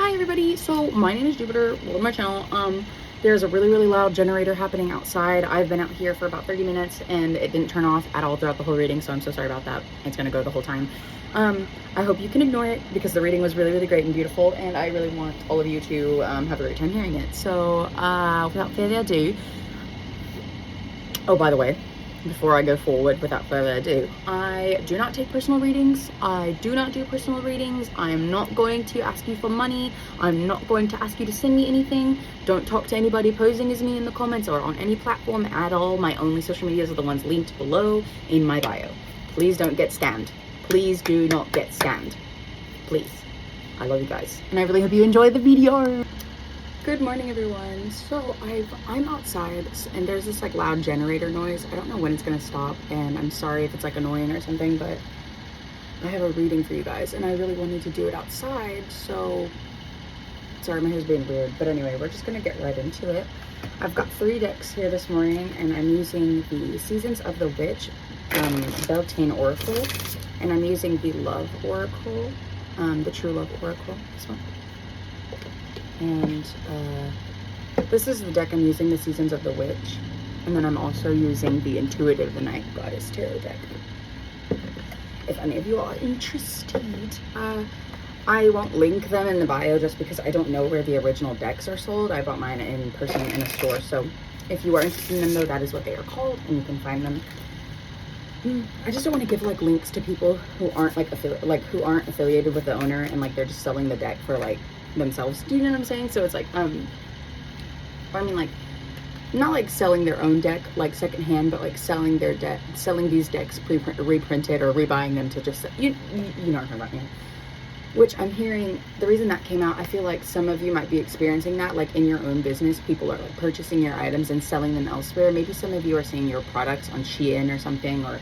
Hi everybody, so my name is Jupiter, welcome to my channel. There's a really loud generator happening outside. I've been out here for about 30 minutes and it didn't turn off at all throughout the whole reading, so I'm so sorry about that. It's gonna go the whole time. I hope you can ignore it because the reading was really great and beautiful, and I really want all of you to have a great time hearing it. So without further ado, oh, by the way, before I go forward, without further ado, I do not take personal readings. I do not do personal readings. I am not going to ask you for money. I'm not going to ask you to send me anything. Don't talk to anybody posing as me in the comments or on any platform at all. My only social medias are the ones linked below in my bio. Please don't get scammed. Please do not get scammed. Please. I love you guys. And I really hope you enjoy the video. Good morning everyone. So I'm outside and there's this like loud generator noise. I don't know when it's gonna stop, and I'm sorry if it's like annoying or something, but I have a reading for you guys and I really wanted to do it outside. So sorry, my hair's being weird, but anyway, we're just gonna get right into it. I've got 3 decks here this morning and I'm using the Seasons of the Witch Beltane Oracle, and I'm using the Love Oracle, the True Love Oracle, this one. And this is the deck I'm using, the Seasons of the Witch, and then I'm also using the Intuitive the Night Goddess Tarot deck. If any of you are interested, I won't link them in the bio just because I don't know where the original decks are sold. I bought mine in person in a store, so if you are interested in them though, that is what they are called and you can find them. I just don't want to give like links to people who aren't like who aren't affiliated with the owner, and like they're just selling the deck for like themselves. Do you know what I'm saying? So it's like I mean, like, not like selling their own deck like secondhand, but like selling their deck, selling these decks reprinted or rebuying them to just you know what I'm talking about, yeah. Which I'm hearing, the reason that came out, I feel like some of you might be experiencing that, like in your own business. People are like purchasing your items and selling them elsewhere. Maybe some of you are seeing your products on Shein or something, or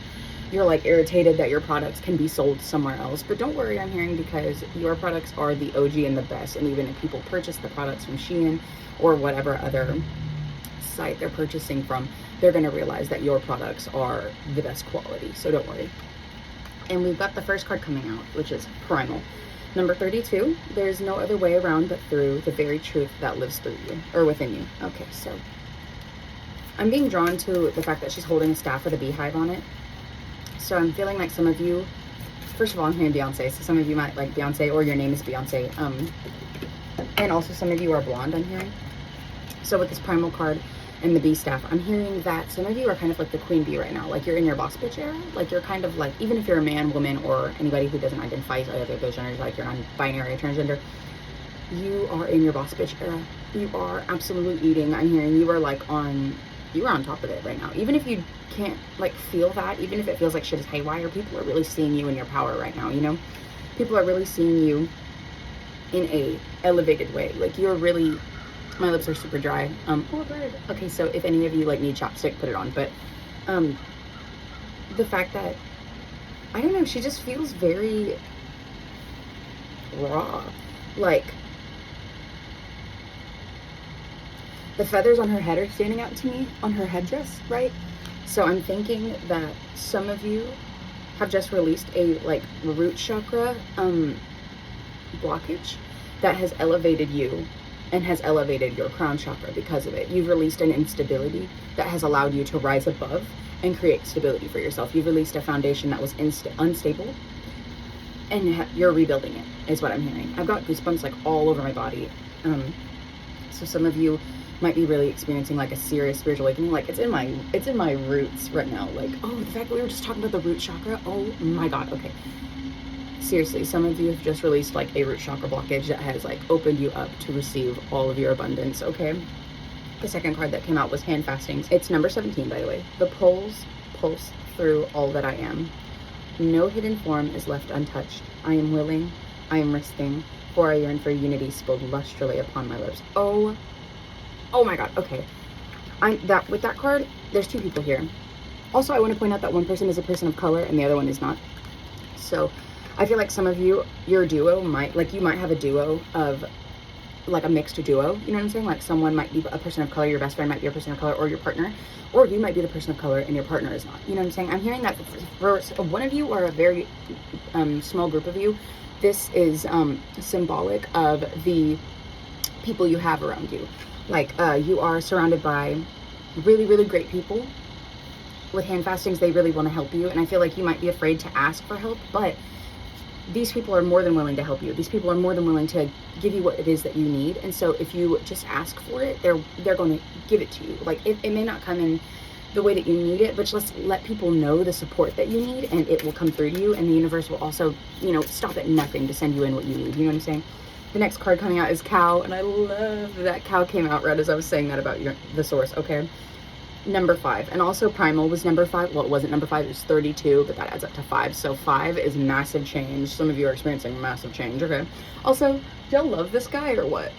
you're like irritated that your products can be sold somewhere else. But don't worry, I'm hearing, because your products are the OG and the best, and even if people purchase the products from Shein or whatever other site they're purchasing from, they're going to realize that your products are the best quality, so don't worry. And we've got the first card coming out, which is Primal. Number 32, there's no other way around but through the very truth that lives through you, or within you. Okay, so I'm being drawn to the fact that she's holding a staff with a beehive on it. So I'm feeling like some of you, first of all, I'm hearing Beyonce, so some of you might like Beyonce, or your name is Beyonce. And also some of you are blonde, I'm hearing. So with this Primal card and the bee staff, I'm hearing that some of you are kind of like the queen bee right now. Like you're in your boss bitch era. Like you're kind of like, even if you're a man, woman, or anybody who doesn't identify as either of those genders, like you're non-binary or transgender, you are in your boss bitch era. You are absolutely eating. I'm hearing you are like you're on top of it right now. Even if you can't like feel that, even if it feels like shit is haywire, people are really seeing you in your power right now, you know? People are really seeing you in a elevated way. Like you're really, my lips are super dry. Oh good. Okay, so if any of you like need chapstick, put it on. But the fact that, I don't know, she just feels very raw. Like the feathers on her head are standing out to me on her headdress, right? So I'm thinking that some of you have just released a like root chakra blockage that has elevated you and has elevated your crown chakra because of it. You've released an instability that has allowed you to rise above and create stability for yourself. You've released a foundation that was unstable, and you're rebuilding it, is what I'm hearing. I've got goosebumps like all over my body. So some of you might be really experiencing like a serious spiritual awakening. Like it's in my roots right now. Like, oh, the fact that we were just talking about the root chakra, oh my god. Okay, seriously, some of you have just released like a root chakra blockage that has like opened you up to receive all of your abundance. Okay, the second card that came out was Hand Fastings. It's number 17, by the way. The poles pulse through all that I am. No hidden form is left untouched. I am willing, I am risking, for I yearn for unity spilled lustrily upon my lips. Oh my god. Okay, with that card, there's 2 people here. Also, I want to point out that one person is a person of color and the other one is not. So I feel like some of you, your duo you might have a duo of like a mixed duo, you know what I'm saying? Like someone might be a person of color, your best friend might be a person of color, or your partner, or you might be the person of color and your partner is not, you know what I'm saying? I'm hearing that for one of you, or a very small group of you, this is symbolic of the people you have around you. Like you are surrounded by really, really great people. With hand fastings, they really want to help you, and I feel like you might be afraid to ask for help, but these people are more than willing to help you. These people are more than willing to give you what it is that you need. And so if you just ask for it, they're going to give it to you. Like it may not come in the way that you need it, but just let people know the support that you need, and it will come through to you. And the universe will also, you know, stop at nothing to send you in what you need. You know what I'm saying? The next card coming out is Cow, and I love that Cow came out right as I was saying that about the source. Okay. Number 5, and also Primal was number 5. Well, it wasn't number 5, it was 32, but that adds up to 5. So 5 is massive change. Some of you are experiencing massive change. Okay. Also, do y'all love this guy or what?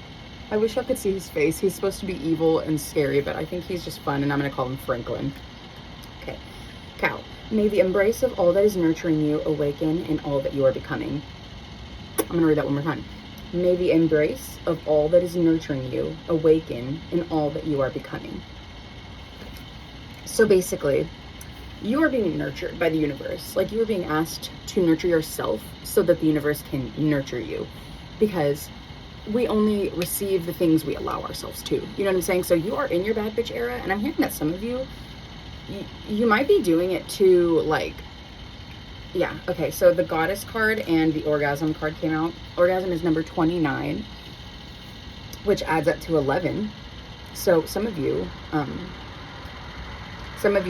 I wish I could see his face. He's supposed to be evil and scary, but I think he's just fun, and I'm going to call him Franklin. Okay. Cow. May the embrace of all that is nurturing you awaken in all that you are becoming. I'm going to read that one more time. May the embrace of all that is nurturing you awaken in all that you are becoming. So basically, you are being nurtured by the universe. Like, you are being asked to nurture yourself so that the universe can nurture you. Because we only receive the things we allow ourselves to. You know what I'm saying? So you are in your bad bitch era, and I'm hearing that some of you, you might be doing it to, like, yeah, okay. So the Goddess card and the Orgasm card came out. Orgasm is number 29, which adds up to 11. So some of you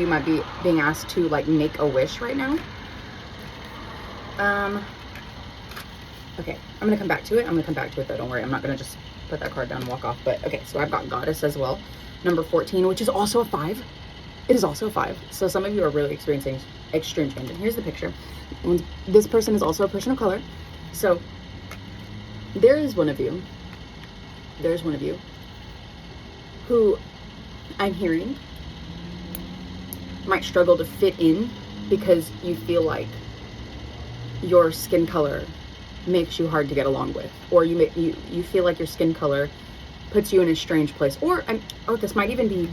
might be being asked to, like, make a wish right now. Okay, I'm gonna come back to it. Though, don't worry. I'm not gonna just put that card down and walk off. But okay, so I've got Goddess as well, number 14, which is also a 5. It is also a 5. So some of you are really experiencing extreme change. And here's the picture. This person is also a person of color. So there's one of you who I'm hearing might struggle to fit in because you feel like your skin color makes you hard to get along with, or you feel like your skin color puts you in a strange place, or this might even be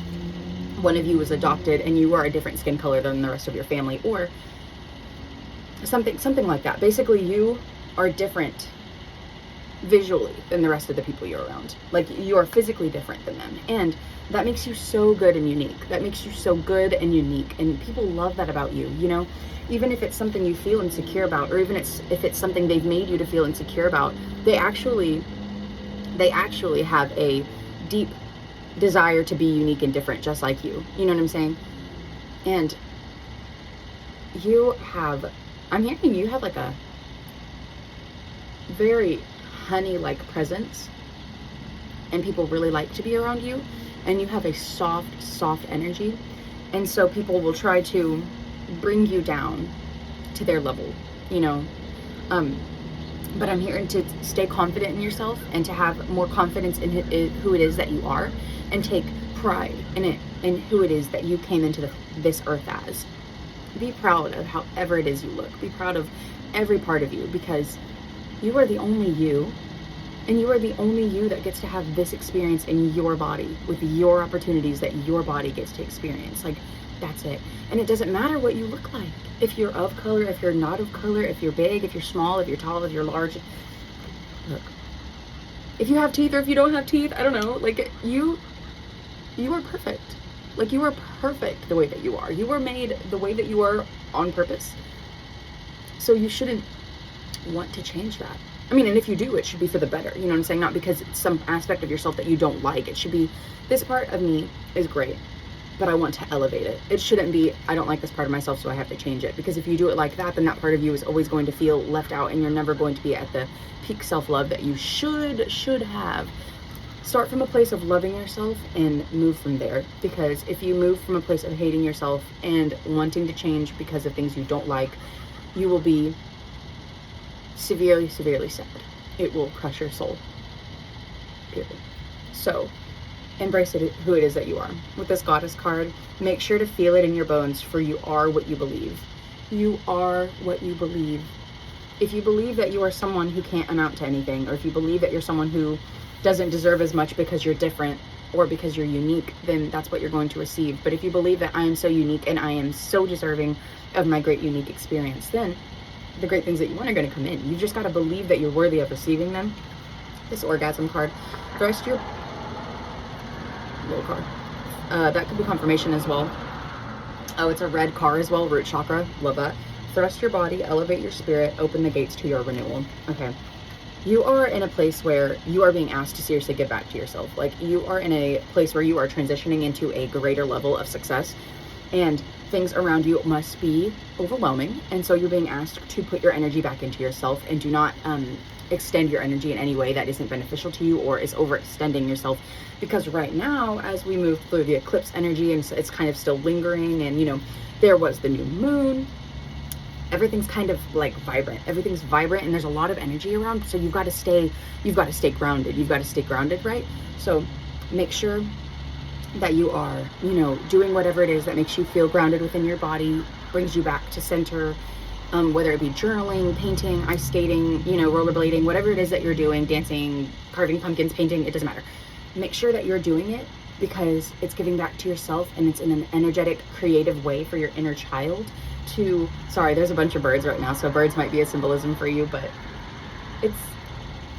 one of you was adopted and you are a different skin color than the rest of your family, or something like that. Basically, you are different visually than the rest of the people you're around. Like, you are physically different than them, and that makes you so good and unique. And people love that about you, you know? Even if it's something you feel insecure about, or even if it's something they've made you to feel insecure about, they actually have a deep desire to be unique and different, just like you. You know what I'm saying? And I'm hearing you have like a very honey-like presence, and people really like to be around you, and you have a soft energy, and so people will try to bring you down to their level, you know. But I'm hearing to stay confident in yourself and to have more confidence in who it is that you are, and take pride in who it is that you came into this earth as. Be proud of however it is you look. Be proud of every part of you, because you are the only you, and you are the only you that gets to have this experience in your body, with your opportunities that your body gets to experience. Like, that's it. And it doesn't matter what you look like. If you're of color, if you're not of color, if you're big, if you're small, if you're tall, if you're large. Look, if you have teeth or if you don't have teeth, I don't know. Like, you are perfect. Like, you are perfect the way that you are. You were made the way that you are on purpose. So you shouldn't want to change that. I mean, and if you do, it should be for the better. You know what I'm saying? Not because it's some aspect of yourself that you don't like. It should be, this part of me is great, but I want to elevate it. It shouldn't be, I don't like this part of myself, so I have to change it. Because if you do it like that, then that part of you is always going to feel left out, and you're never going to be at the peak self-love that you should have. Start from a place of loving yourself and move from there. Because if you move from a place of hating yourself and wanting to change because of things you don't like, you will be severely sad. It will crush your soul, period. So embrace it, who it is that you are. With this Goddess card, make sure to feel it in your bones, for you are what you believe. You are what you believe. If you believe that you are someone who can't amount to anything, or if you believe that you're someone who doesn't deserve as much because you're different or because you're unique, then that's what you're going to receive. But if you believe that I am so unique and I am so deserving of my great unique experience, then the great things that you want are going to come in. You've just got to believe that you're worthy of receiving them. This orgasm card, thrust your little card. That could be confirmation as well. Oh, it's a red car as well, root chakra, love that. Thrust your body, elevate your spirit, open the gates to your renewal. Okay. You are in a place where you are being asked to seriously give back to yourself. Like, you are in a place where you are transitioning into a greater level of success, and things around you must be overwhelming. And so you're being asked to put your energy back into yourself, and do not extend your energy in any way that isn't beneficial to you or is overextending yourself. Because right now, as we move through the eclipse energy, and it's kind of still lingering, and you know, there was the new moon, everything's kind of like vibrant. Everything's vibrant, and there's a lot of energy around. So you've got to stay grounded. You've got to stay grounded, right? So make sure that you are, you know, doing whatever it is that makes you feel grounded within your body, brings you back to center, whether it be journaling, painting, ice skating, you know, rollerblading, whatever it is that you're doing, dancing, carving pumpkins, painting, it doesn't matter. Make sure that you're doing it because it's giving back to yourself, and it's in an energetic, creative way for your inner child to, sorry, there's a bunch of birds right now, so birds might be a symbolism for you, but it's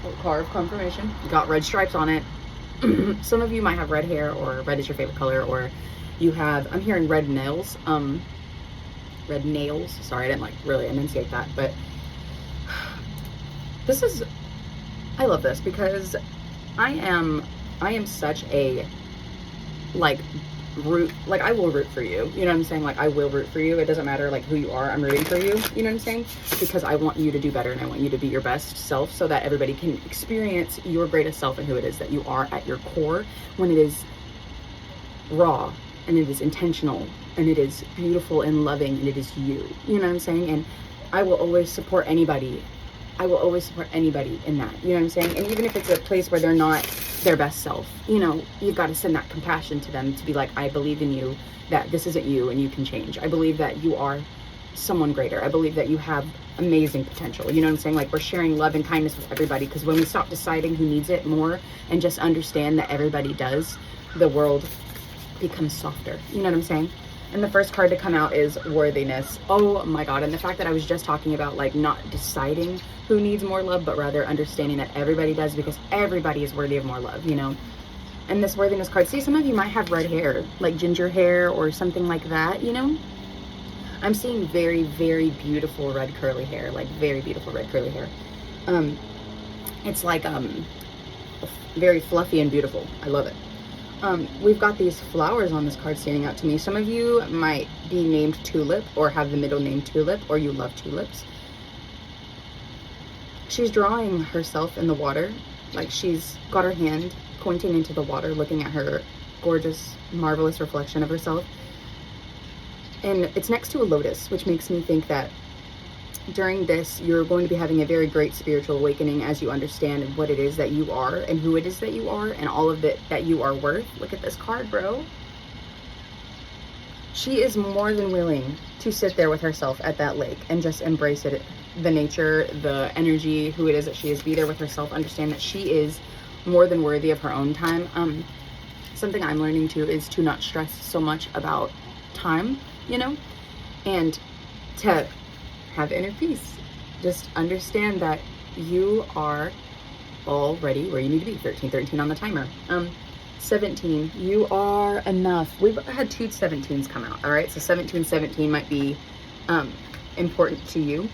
a car of confirmation. Got red stripes on it. Some of you might have red hair, or red is your favorite color, or you have, I'm hearing red nails. Red nails. Sorry, I didn't like really enunciate that, but this is, I love this because I am such a, like, I will root for you. You know what I'm saying? Like, I will root for you. It doesn't matter like who you are. I'm rooting for you. You know what I'm saying? Because I want you to do better, and I want you to be your best self, so that everybody can experience your greatest self and who it is that you are at your core, when it is raw, and it is intentional, and it is beautiful and loving, and it is you. You know what I'm saying? And I will always support anybody. I will always support anybody in that. You know what I'm saying? And even if it's a place where they're not their best self, you know, you've got to send that compassion to them, to be like, I believe in you, that this isn't you and you can change. I believe that you are someone greater. I believe that you have amazing potential. You know what I'm saying? Like, we're sharing love and kindness with everybody, because when we stop deciding who needs it more and just understand that everybody does, the world becomes softer. You know what I'm saying? And the first card to come out is worthiness. Oh my God. And the fact that I was just talking about, like, not deciding who needs more love, but rather understanding that everybody does, because everybody is worthy of more love, you know? And this worthiness card, see, some of you might have red hair, like ginger hair or something like that, you know? I'm seeing very, very beautiful red curly hair, like very beautiful red curly hair. It's like very fluffy and beautiful. I love it. We've got these flowers on this card standing out to me. Some of you might be named Tulip, or have the middle name Tulip, or you love tulips. She's drawing herself in the water, like she's got her hand pointing into the water, looking at her gorgeous, marvelous reflection of herself. And it's next to a lotus, which makes me think that during this, you're going to be having a very great spiritual awakening as you understand what it is that you are, and who it is that you are, and all of it that you are worth. Look at this card, bro. She is more than willing to sit there with herself at that lake and just embrace it, the nature, the energy, who it is that she is. Be there with herself, understand that she is more than worthy of her own time. Something I'm learning too is to not stress so much about time, you know, and to have inner peace. Just understand that you are already where you need to be. 13 on the timer. 17, you are enough. We've had two 17s come out. All right, so 17 might be important to you.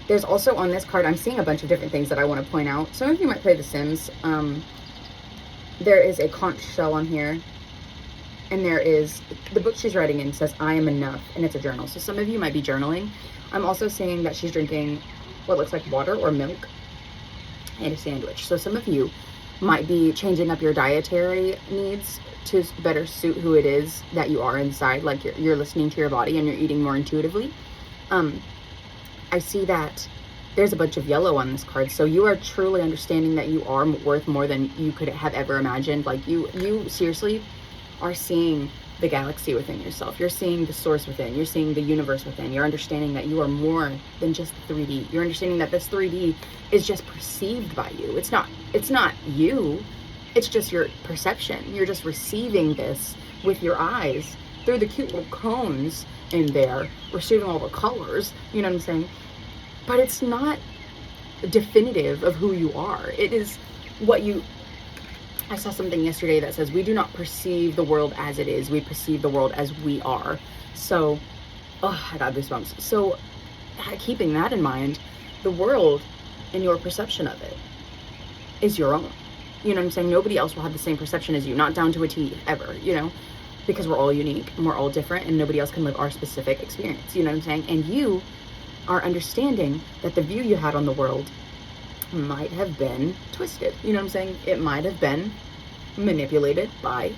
There's also on this card, I'm seeing a bunch of different things that I want to point out. Some of you might play The Sims. There is a conch shell on here, and there is, the book she's writing in says, I am enough, and it's a journal. So some of you might be journaling. I'm also seeing that she's drinking what looks like water or milk and a sandwich. So some of you might be changing up your dietary needs to better suit who it is that you are inside. Like you're listening to your body and you're eating more intuitively. I see that there's a bunch of yellow on this card. So you are truly understanding that you are worth more than you could have ever imagined. Like you seriously are seeing the galaxy within yourself. You're seeing the source within. You're seeing the universe within. You're understanding that you are more than just 3D. You're understanding that this 3D is just perceived by you. It's not you. It's just your perception. You're just receiving this with your eyes through the cute little cones in there, receiving all the colors. You know what I'm saying? but it's not definitive of who you are. It is what you, I saw something yesterday that says we do not perceive the world as it is, we perceive the world as we are. So, oh, I got goosebumps. So keeping that in mind, the world and your perception of it is your own. You know what I'm saying? Nobody else will have the same perception as you, not down to a T ever, you know, because we're all unique and we're all different and nobody else can live our specific experience. You know what I'm saying? And you are understanding that the view you had on the world might have been twisted. You know what I'm saying? It might have been manipulated by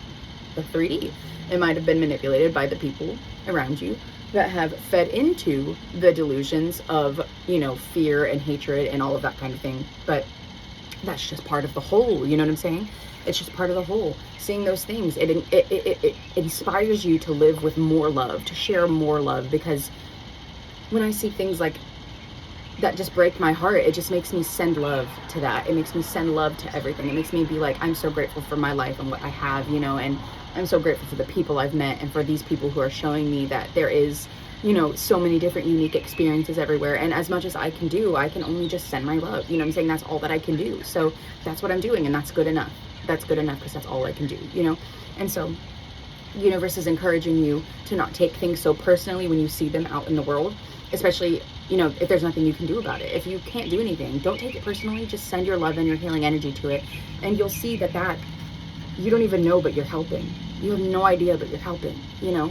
the 3D. It might have been manipulated by the people around you that have fed into the delusions of, you know, fear and hatred and all of that kind of thing. But that's just part of the whole, you know what I'm saying? It's just part of the whole. Seeing those things, it inspires you to live with more love, to share more love, because when I see things like that just break my heart, it just makes me send love to that. It makes me send love to everything. It makes me be like, I'm so grateful for my life and what I have, you know, and I'm so grateful for the people I've met and for these people who are showing me that there is, you know, so many different unique experiences everywhere. And as much as I can do, I can only just send my love. You know what I'm saying? That's all that I can do. So that's what I'm doing, and that's good enough. That's good enough because that's all I can do, you know? And so the universe is encouraging you to not take things so personally when you see them out in the world, especially, you know, if there's nothing you can do about it. If you can't do anything, don't take it personally. Just send your love and your healing energy to it. And you'll see that you don't even know, but you're helping. You have no idea, but you're helping, you know?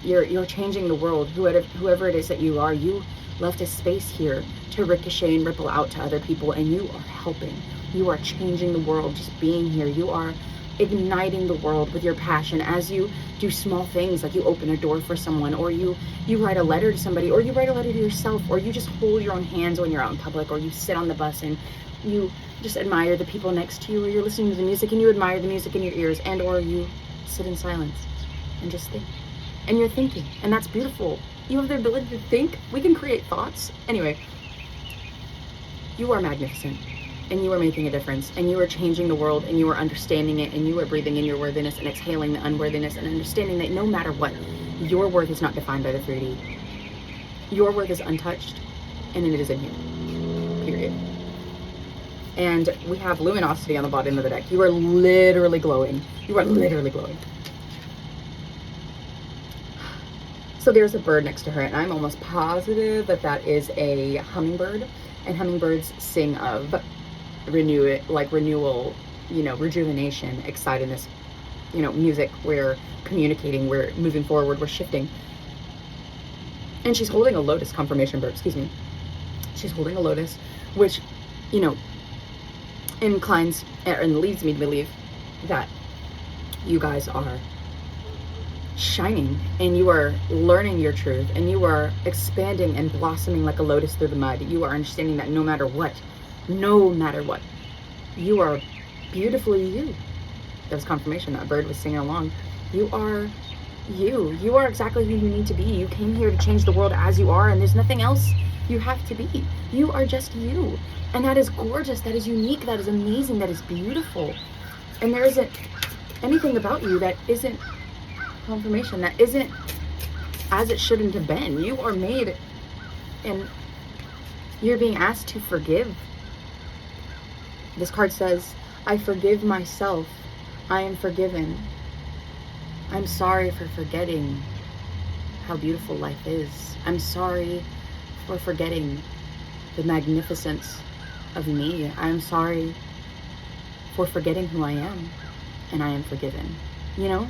You're changing the world. Whoever it is that you are, you left a space here to ricochet and ripple out to other people, and you are helping. You are changing the world just being here. You are igniting the world with your passion as you do small things, like you open a door for someone, or you write a letter to somebody, or you write a letter to yourself, or you just hold your own hands when you're out in public, or you sit on the bus and you just admire the people next to you, or you're listening to the music and you admire the music in your ears, and or you sit in silence and just think. And you're thinking, and that's beautiful. You have the ability to think. We can create thoughts. Anyway, you are magnificent, and you are making a difference, and you are changing the world, and you are understanding it, and you are breathing in your worthiness and exhaling the unworthiness, and understanding that no matter what, your worth is not defined by the 3D. Your worth is untouched, and it is in you, period. And we have luminosity on the bottom of the deck. You are literally glowing. You are literally glowing. So there's a bird next to her, and I'm almost positive that that is a hummingbird. And hummingbirds sing of renewal, you know, rejuvenation, excitedness, you know, music. We're communicating, we're moving forward, we're shifting. And she's holding a lotus, confirmation bird, excuse me. She's holding a lotus, which, you know, inclines and leads me to believe that you guys are shining, and you are learning your truth, and you are expanding and blossoming like a lotus through the mud. You are understanding that no matter what, you are beautifully you. That was confirmation. That bird was singing along. You are you. You are exactly who you need to be. You came here to change the world as you are, and there's nothing else you have to be. You are just you. And that is gorgeous. That is unique. That is amazing. That is beautiful. And there isn't anything about you that isn't confirmation, that isn't as it shouldn't have been. You are made, and you're being asked to forgive. This card says, I forgive myself. I am forgiven. I'm sorry for forgetting how beautiful life is. I'm sorry for forgetting the magnificence of me. I'm sorry for forgetting who I am, and I am forgiven. You know?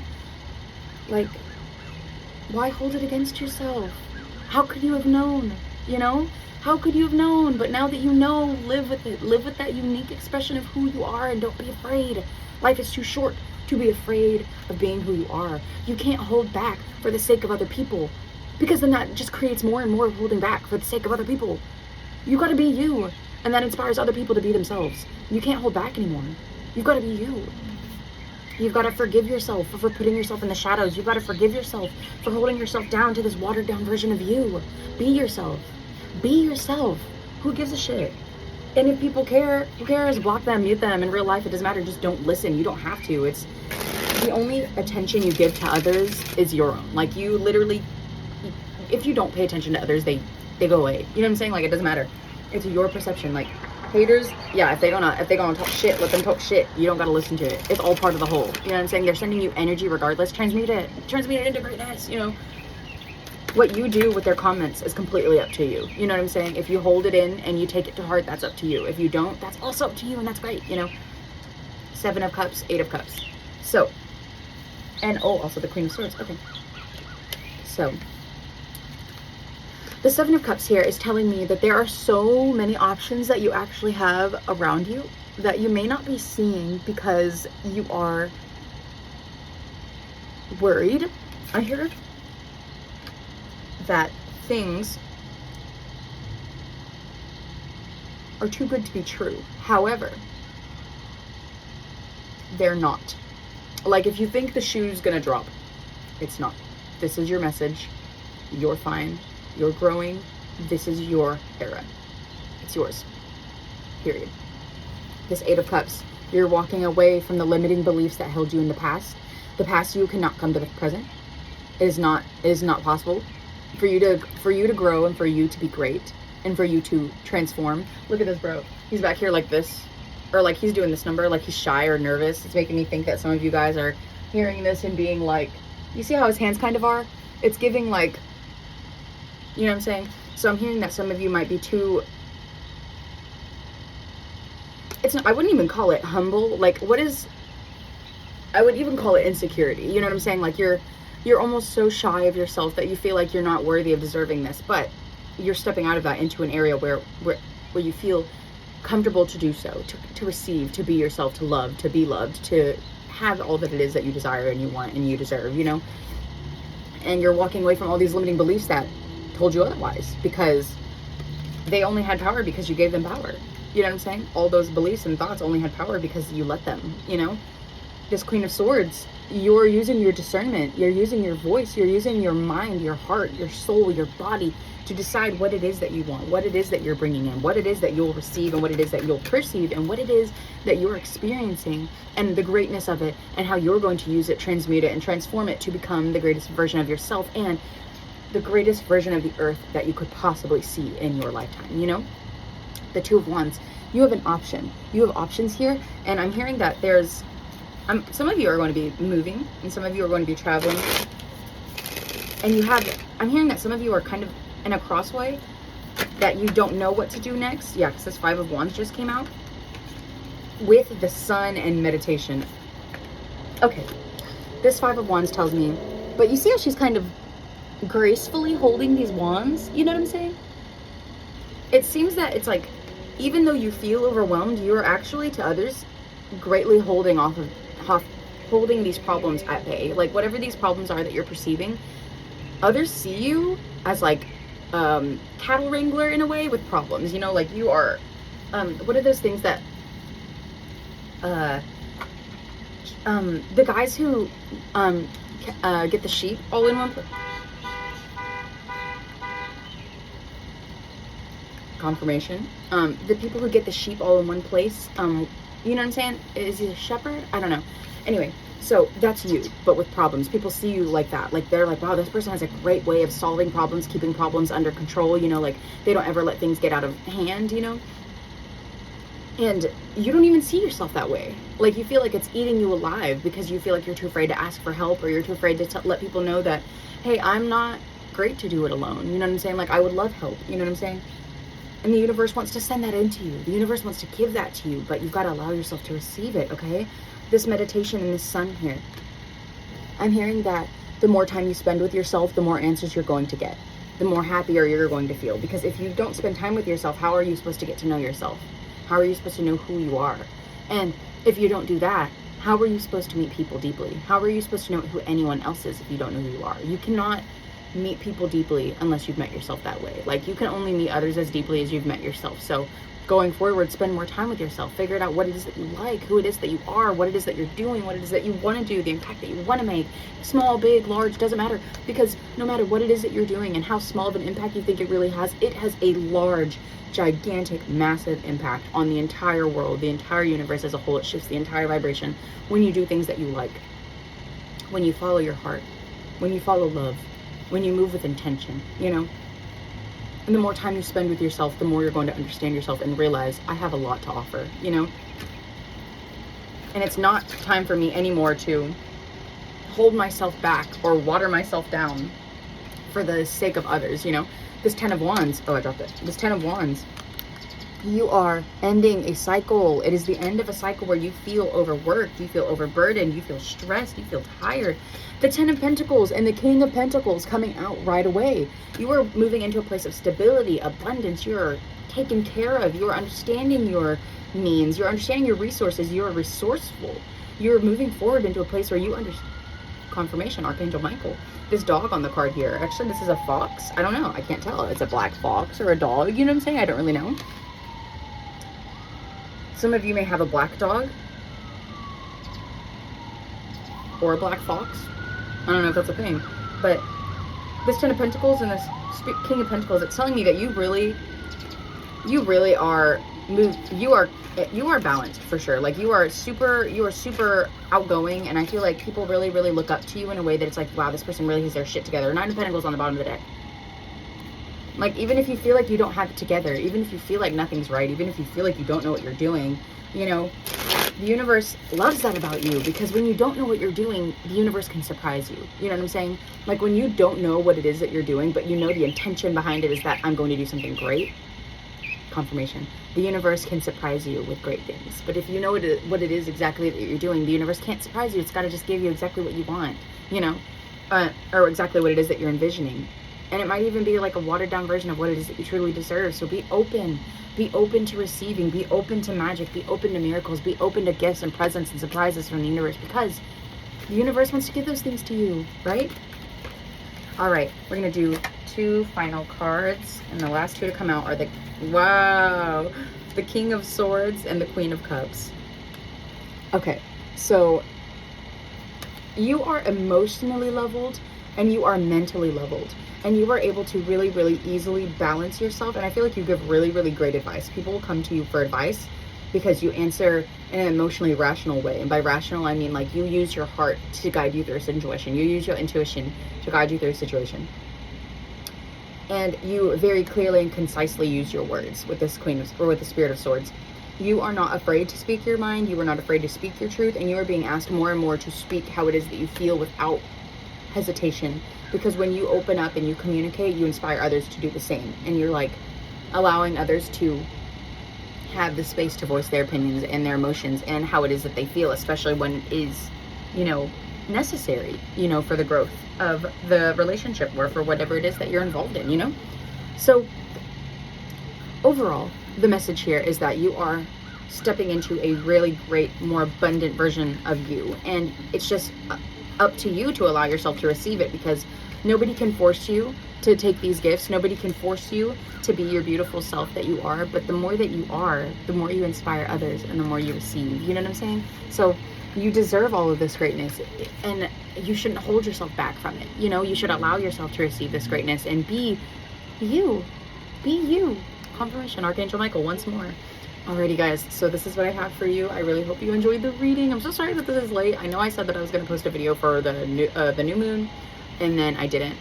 Like, why hold it against yourself? How could you have known? You know? How could you have known? But now that you know, live with it. Live with that unique expression of who you are, and don't be afraid. Life is too short to be afraid of being who you are. You can't hold back for the sake of other people, because then that just creates more and more of holding back for the sake of other people. You gotta be you, and that inspires other people to be themselves. You can't hold back anymore. You've gotta be you. You've got to forgive yourself for putting yourself in the shadows. You've got to forgive yourself for holding yourself down to this watered down version of you. Be yourself. Be yourself. Who gives a shit? And if people care, who cares? Block them, mute them. In real life, it doesn't matter. Just don't listen. You don't have to. It's the only attention you give to others is your own. Like, you literally, if you don't pay attention to others, they they go away. You know what I'm saying? Like, it doesn't matter. It's your perception. Like, haters, yeah, if they gonna talk shit, let them talk shit. You don't gotta listen to it. It's all part of the whole. You know what I'm saying? They're sending you energy regardless. Transmute it into greatness, you know. What you do with their comments is completely up to you. You know what I'm saying? If you hold it in and you take it to heart, that's up to you. If you don't, that's also up to you, and that's great, you know. 7 of Cups, 8 of Cups. So, and also the Queen of Swords. Okay. So, the 7 of Cups here is telling me that there are so many options that you actually have around you that you may not be seeing because you are worried. I hear that things are too good to be true. However, they're not. Like, if you think the shoe's gonna drop, it's not. This is your message. You're fine. You're growing. This is your era. It's yours. Period. This 8 of Cups, you're walking away from the limiting beliefs that held you in the past. The past you cannot come to the present. It is not possible for you to grow, and for you to be great, and for you to transform. Look at this, bro. He's back here like this, or like he's doing this number, like he's shy or nervous. It's making me think that some of you guys are hearing this and being like, you see how his hands kind of are? It's giving like, you know what I'm saying? So I'm hearing that some of you might be too, it's not, I wouldn't even call it humble. Like, I would even call it insecurity. You know what I'm saying? Like, you're almost so shy of yourself that you feel like you're not worthy of deserving this, but you're stepping out of that into an area where you feel comfortable to do so, to receive, to be yourself, to love, to be loved, to have all that it is that you desire and you want and you deserve, you know? And you're walking away from all these limiting beliefs that told you otherwise, because they only had power because you gave them power. You know what I'm saying? All those beliefs and thoughts only had power because you let them, you know? This Queen of Swords, you're using your discernment, you're using your voice, you're using your mind, your heart, your soul, your body to decide what it is that you want, what it is that you're bringing in, what it is that you'll receive, and what it is that you'll perceive, and what it is that you're experiencing, and the greatness of it, and how you're going to use it, transmute it, and transform it to become the greatest version of yourself and the greatest version of the earth that you could possibly see in your lifetime, you know? The 2 of Wands, you have an option. You have options here, and I'm hearing that there's some of you are going to be moving, and some of you are going to be traveling, and I'm hearing that some of you are kind of in a crossway that you don't know what to do next. Yeah, because this 5 of Wands just came out with the Sun and meditation. Okay, this 5 of Wands tells me, but you see how she's kind of gracefully holding these wands? You know what I'm saying? It seems that it's like, even though you feel overwhelmed, you are actually to others greatly holding these problems at bay. Like, whatever these problems are that you're perceiving, others see you as like cattle wrangler in a way with problems, you know? Like, you are what are those things that the guys who get the sheep all in one place? Confirmation. The people who get the sheep all in one place, you know what I'm saying? Is he a shepherd? I don't know. Anyway, so that's you, but with problems. People see you like that. Like, they're like, wow, this person has a great way of solving problems, keeping problems under control, you know? Like, they don't ever let things get out of hand, you know? And you don't even see yourself that way. Like, you feel like it's eating you alive because you feel like you're too afraid to ask for help, or you're too afraid to let people know that, hey, I'm not great to do it alone. You know what I'm saying? Like, I would love help. You know what I'm saying? And the universe wants to send that into you. The universe wants to give that to you, but you've got to allow yourself to receive it, okay? This meditation and this Sun here, I'm hearing that the more time you spend with yourself, the more answers you're going to get. The more happier you're going to feel. Because if you don't spend time with yourself, how are you supposed to get to know yourself? How are you supposed to know who you are? And if you don't do that, how are you supposed to meet people deeply? How are you supposed to know who anyone else is if you don't know who you are? You cannot meet people deeply unless you've met yourself that way. Like, you can only meet others as deeply as you've met yourself. So going forward, spend more time with yourself. Figure it out what it is that you like, who it is that you are, what it is that you're doing, what it is that you want to do, the impact that you want to make. Small, big, large, doesn't matter. Because no matter what it is that you're doing and how small of an impact you think it really has, it has a large, gigantic, massive impact on the entire world, the entire universe as a whole. It shifts the entire vibration when you do things that you like, when you follow your heart, when you follow love, when you move with intention, you know? And the more time you spend with yourself, the more you're going to understand yourself and realize I have a lot to offer, you know? And it's not time for me anymore to hold myself back or water myself down for the sake of others, you know? This 10 of Wands, oh, I dropped it. This 10 of Wands, you are ending a cycle. It is the end of a cycle where you feel overworked, you feel overburdened, you feel stressed, you feel tired. The 10 of Pentacles and the King of Pentacles coming out right away. You are moving into a place of stability, abundance. You're taken care of. You're understanding your means. You're understanding your resources. You're resourceful. You're moving forward into a place where you understand. Confirmation, Archangel Michael. This dog on the card here, actually this is a fox. I don't know, I can't tell. It's a black fox or a dog, you know what I'm saying? I don't really know. Some of you may have a black dog or a black fox. I don't know if that's a thing, but this 10 of Pentacles and this King of Pentacles, it's telling me that you really are you are balanced for sure. Like you are super outgoing, and I feel like people really look up to you in a way that it's like, wow, this person really has their shit together. 9 of Pentacles on the bottom of the deck. Like, even if you feel like you don't have it together, even if you feel like nothing's right, even if you feel like you don't know what you're doing, you know, the universe loves that about you, because when you don't know what you're doing, the universe can surprise you. You know what I'm saying? Like when you don't know what it is that you're doing, but you know the intention behind it is that I'm going to do something great. Confirmation. The universe can surprise you with great things. But if you know what it is exactly that you're doing, the universe can't surprise you. It's got to just give you exactly what you want, you know, or exactly what it is that you're envisioning. And it might even be like a watered down version of what it is that you truly deserve. So be open to receiving, be open to magic, be open to miracles, be open to gifts and presents and surprises from the universe, because the universe wants to give those things to you, right? All right, we're going to do 2 final cards, and the last 2 to come out are the, wow, the King of Swords and the Queen of Cups. Okay, so you are emotionally leveled and you are mentally leveled, and you are able to really easily balance yourself. And I feel like you give really great advice. People will come to you for advice because you answer in an emotionally rational way. And by rational, I mean like you use your heart to guide you through a situation. You use your intuition to guide you through a situation. And you very clearly and concisely use your words with this with the Spirit of Swords. You are not afraid to speak your mind. You are not afraid to speak your truth. And you are being asked more and more to speak how it is that you feel without hesitation. Because when you open up and you communicate, you inspire others to do the same. And you're like allowing others to have the space to voice their opinions and their emotions and how it is that they feel, especially when it is, you know, necessary, you know, for the growth of the relationship or for whatever it is that you're involved in, you know? So overall, the message here is that you are stepping into a really great, more abundant version of you. And it's just up to you to allow yourself to receive it, because nobody can force you to take these gifts. Nobody can force you to be your beautiful self that you are. But the more that you are, the more you inspire others and the more you receive. You know what I'm saying? So you deserve all of this greatness, and you shouldn't hold yourself back from it. You know, you should allow yourself to receive this greatness and be you. Be you. Confirmation, Archangel Michael, once more. Alrighty guys, so this is what I have for you. I really hope you enjoyed the reading. I'm so sorry that this is late. I know I said that I was going to post a video for the new moon, and then I didn't.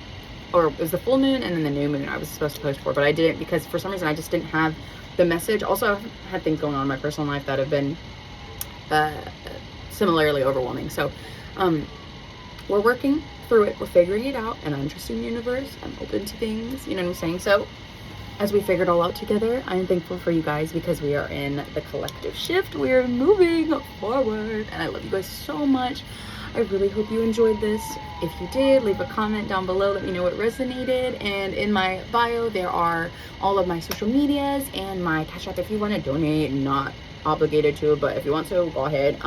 Or it was the full moon and then the new moon I was supposed to post for, but I didn't because for some reason I just didn't have the message. Also, I've had things going on in my personal life that have been similarly overwhelming. So we're working through it. We're figuring it out, and I'm trusting the universe. I'm open to things, you know what I'm saying? So as we figure it all out together, I'm thankful for you guys, because we are in the collective shift. We are moving forward, and I love you guys so much. I really hope you enjoyed this. If you did, leave a comment down below. Let me know what resonated. And in my bio, there are all of my social medias and my Cash App if you want to donate. Not obligated to, but if you want to, go ahead.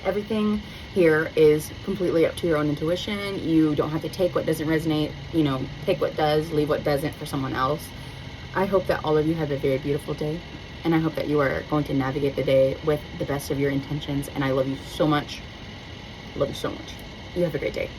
Everything here is completely up to your own intuition. You don't have to take what doesn't resonate, you know, take what does, leave what doesn't for someone else. I hope that all of you have a very beautiful day, and I hope that you are going to navigate the day with the best of your intentions. And I love you so much. Love you so much. You have a great day.